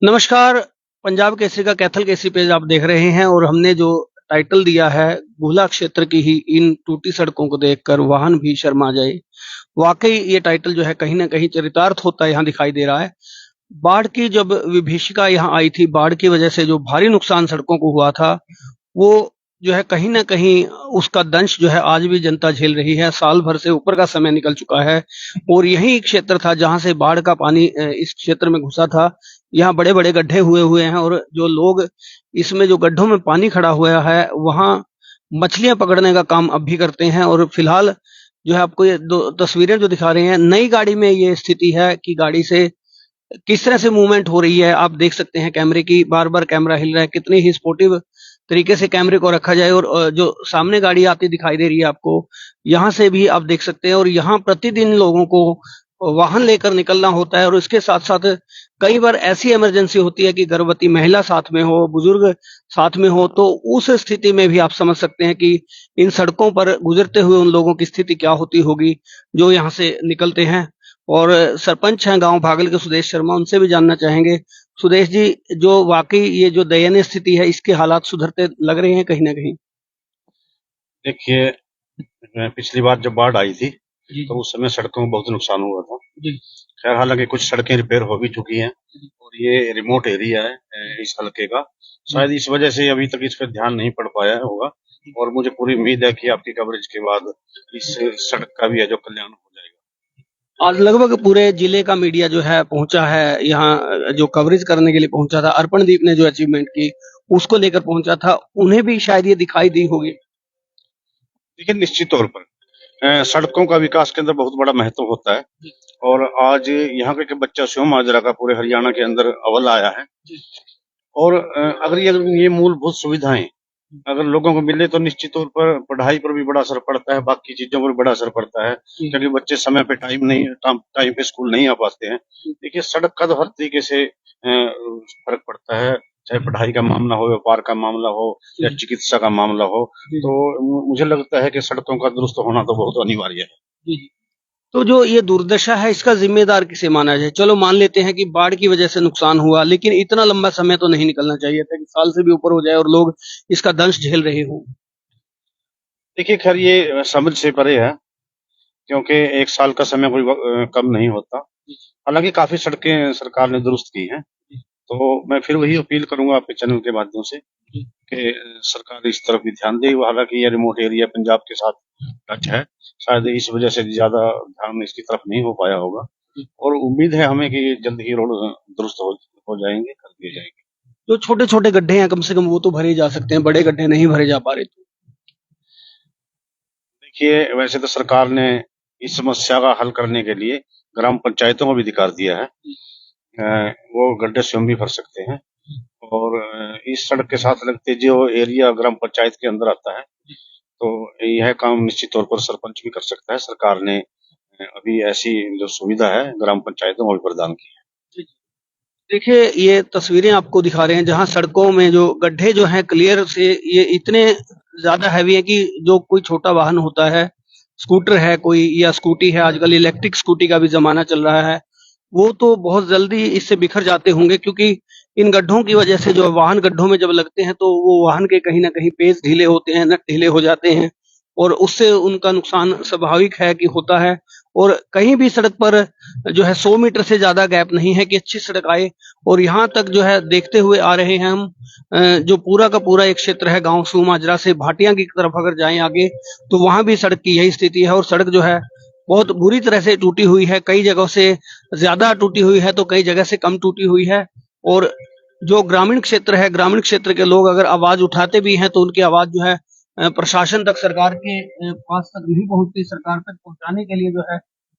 नमस्कार। पंजाब केसरी का कैथल केसरी पेज आप देख रहे हैं और हमने जो टाइटल दिया है गुहला क्षेत्र की ही इन टूटी सड़कों को देखकर वाहन भी शर्मा जाए। वाकई ये टाइटल जो है कहीं ना कहीं चरितार्थ होता है यहाँ दिखाई दे रहा है। बाढ़ की जब विभीषिका यहाँ आई थी, बाढ़ की वजह से जो भारी नुकसान सड़कों को हुआ था, वो जो है कहीं न कहीं उसका दंश जो है आज भी जनता झेल रही है। साल भर से ऊपर का समय निकल चुका है और यही एक क्षेत्र था जहाँ से बाढ़ का पानी इस क्षेत्र में घुसा था। यहाँ बड़े-बड़े गड्ढे हुए हुए हैं और जो लोग इसमें जो गड्ढों में पानी खड़ा हुआ है, वहाँ मछलियाँ पकड़ने का काम अब भी करते हैं और फिलहाल जो है आपको ये 2 तस्वीरें जो दिखा रहे हैं, नई गाड़ी में ये स्थिति है कि गाड़ी से किस तरह से मूवमेंट हो रही है। आप देख सकते हैं कैमरे की, बार-बार कैमरा हिल रहा है, कितनी ही स्पोर्टिव तरीके से कैमरे को रखा जाए और जो सामने गाड़ी आती दिखाई दे रही है आपको, यहाँ से भी आप देख सकते हैं और यहाँ प्रतिदिन लोगों को वाहन लेकर निकलना होता है और इसके साथ-साथ कई बार ऐसी इमरजेंसी होती है कि गर्भवती महिला साथ में हो, बुजुर्ग साथ में हो, तो उस स्थिति में भी आप समझ सकते हैं कि इन सड़कों पर गुजरते हुए उन लोगों की स्थिति क्या होती होगी, जो यहाँ से निकलते हैं। और सरपंच हैं गाँव भागल के सुदेश शर्मा, उनसे भी जानना चाहेंगे। सुदेश जी, जो वाक़ई ये जो दयनीय स्थिति है, इसके हालात सुधरते लग रहे हैं कहीं न कहीं? देखिए, पिछली बार जब बाढ़ आई थी, जी, तो उस समय सड़कों में बहुत नुकसान हुआ था। जी, खैर हालाँकि कुछ सड़कें रिपेयर हो भी चुकी हैं और ये रिमोट एरिया है इस हलके का। जी, शायद इस वजह से अभी तक इस पे ध्यान नहीं पड़ पाया होगा और मुझे पूरी उम्मीद है कि आपकी कवरेज के बाद इस सड़क का भी है जो कल्याण हो जाएगा। आज लगभग पूरे जिले का मीडिया जो है पहुँचा है यहाँ जो कवरेज करने के लिए पहुँचा था। अर्पणदीप ने जो अचीवमेंट की, उसको लेकर पहुँचा था। उन्हें भी शायद ये दिखाई दी होगी। देखिए निश्चित तौर पर सड़कों का विकास के अंदर बहुत बड़ा महत्व होता है और आज यहाँ का एक बच्चा शिवम माजरा का पूरे हरियाणा के अंदर अव्वल आया है और अगर ये मूलभूत सुविधाएं अगर लोगों को मिले तो निश्चित तौर पर पढ़ाई पर भी बड़ा असर पड़ता है, बाकी चीजों पर बड़ा असर पड़ता है क्योंकि बच्चे समय पे टाइम पे स्कूल नहीं आ पाते हैं। देखिए सड़क का तो हर तरीके से फर्क पड़ता है, चाहे पढ़ाई का मामला हो, व्यापार का मामला हो या चिकित्सा का मामला हो। तो मुझे लगता है कि सड़कों का दुरुस्त होना तो बहुत अनिवार्य है। तो जो ये दुर्दशा है इसका जिम्मेदार किसे माना जाए? चलो मान लेते हैं कि बाढ़ की वजह से नुकसान हुआ, लेकिन इतना लंबा समय तो नहीं निकलना चाहिए था कि साल से भी ऊपर हो जाए और लोग इसका दंश झेल रहे हों। देखिए खैर ये समझ से परे है क्योंकि एक साल का समय कोई कम नहीं होता। हालांकि काफी सड़कें सरकार ने दुरुस्त की हैं, तो मैं फिर वही अपील करूंगा आपके चैनल के माध्यम से कि सरकार इस तरफ भी ध्यान दे। हालांकि ये रिमोट एरिया पंजाब के साथ टच है, शायद इस वजह से ज्यादा ध्यान इसकी तरफ नहीं हो पाया होगा और उम्मीद है हमें कि जल्द ही रोड दुरुस्त हो जाएंगे, कर दिए जाएंगे। जो छोटे-छोटे गड्ढे हैं कम से कम वो तो भरे जा सकते हैं, बड़े गड्ढे नहीं भरे जा पा रहे। देखिए वैसे तो सरकार ने इस समस्या का हल करने के लिए ग्राम पंचायतों को भी अधिकार दिया है। वो गड्ढे स्वयं भी भर सकते हैं और इस सड़क के साथ लगते जो एरिया ग्राम पंचायत के अंदर आता है, तो यह काम निश्चित तौर पर सरपंच भी कर सकता है। सरकार ने अभी ऐसी जो सुविधा है ग्राम पंचायतों को भी प्रदान की है। देखिए, ये तस्वीरें आपको दिखा रहे हैं जहाँ सड़कों में जो गड्ढे जो हैं क्लियर से ये इतने ज़्यादा हैवी है कि जो कोई छोटा वाहन होता है, स्कूटर है कोई या स्कूटी है, आजकल इलेक्ट्रिक स्कूटी का भी ज़माना चल रहा है, वो तो बहुत जल्दी इससे बिखर जाते होंगे क्योंकि इन गड्ढों की वजह से जो वाहन गड्ढों में जब लगते हैं तो वो वाहन के कहीं न कहीं पेच ढीले होते हैं, नट ढीले हो जाते हैं और उससे उनका नुकसान स्वाभाविक है कि होता है। और कहीं भी सड़क पर जो है 100 मीटर से ज़्यादा गैप नहीं है कि अच्छी सड़क आए और यहाँ तक जो है देखते हुए आ रहे हैं हम। जो पूरा का पूरा एक क्षेत्र है गाँव शिव माजरा से भाटियाँ की तरफ अगर जाएँ आगे, तो वहाँ भी सड़क की यही स्थिति है और सड़क जो है बहुत बुरी तरह से टूटी हुई है। कई जगहों से ज़्यादा टूटी हुई है तो कई जगह से कम टूटी हुई है और जो ग्रामीण क्षेत्र है, ग्रामीण क्षेत्र के लोग अगर आवाज़ उठाते भी हैं तो उनकी आवाज़ जो है प्रशासन तक, सरकार के पास तक नहीं पहुँचती। सरकार तक पहुँचाने के लिए जो है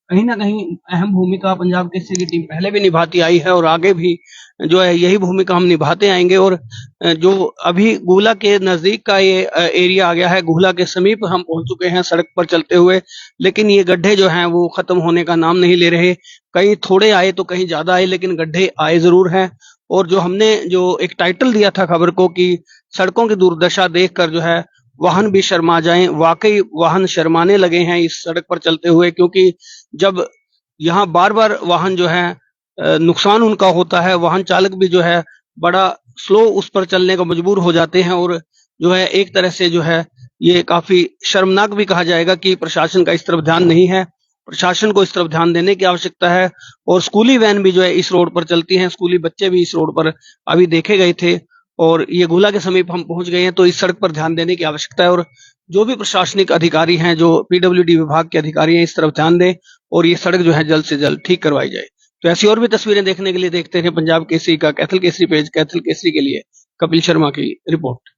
कहीं न कहीं अहम भूमिका पंजाब केसरी की टीम पहले भी निभाती आई है और आगे भी जो है यही भूमिका हम निभाते आएँगे। और जो अभी गुहला के नज़दीक का ये एरिया आ गया है, गुहला के समीप हम पहुँच चुके हैं सड़क पर चलते हुए, लेकिन ये गड्ढे जो हैं वो खत्म होने का नाम नहीं ले रहे। कहीं थोड़े आए तो कहीं ज़्यादा आए, लेकिन गड्ढे आए ज़रूर हैं। और जो हमने जो एक टाइटल दिया था खबर को कि सड़कों की दुर्दशा देखकर जो है वाहन भी शर्मा जाएँ, वाक़ई वाहन शर्माने लगे हैं इस सड़क पर चलते हुए क्योंकि जब यहाँ बार-बार वाहन जो हैं नुकसान उनका होता है। वाहन चालक भी जो है बड़ा स्लो उस पर चलने को मजबूर हो जाते हैं और जो है एक तरह से जो है ये काफी शर्मनाक भी कहा जाएगा कि प्रशासन का इस तरफ ध्यान नहीं है। प्रशासन को इस तरफ ध्यान देने की आवश्यकता है और स्कूली वैन भी जो है इस रोड पर चलती हैं। स्कूली बच्चे भी इस रोड पर अभी देखे गए थे और ये गोला के समीप हम पहुंच गए हैं, तो इस सड़क पर ध्यान देने की आवश्यकता है और जो भी प्रशासनिक अधिकारी हैं, जो पीडब्ल्यूडी विभाग के अधिकारी हैं, इस तरफ ध्यान दें और ये सड़क जो है जल्द से जल्द ठीक करवाई जाए। तो ऐसी और भी तस्वीरें देखने के लिए देखते रहे पंजाब केसरी का कैथल केसरी पेज। कैथल केसरी के लिए कपिल शर्मा की रिपोर्ट।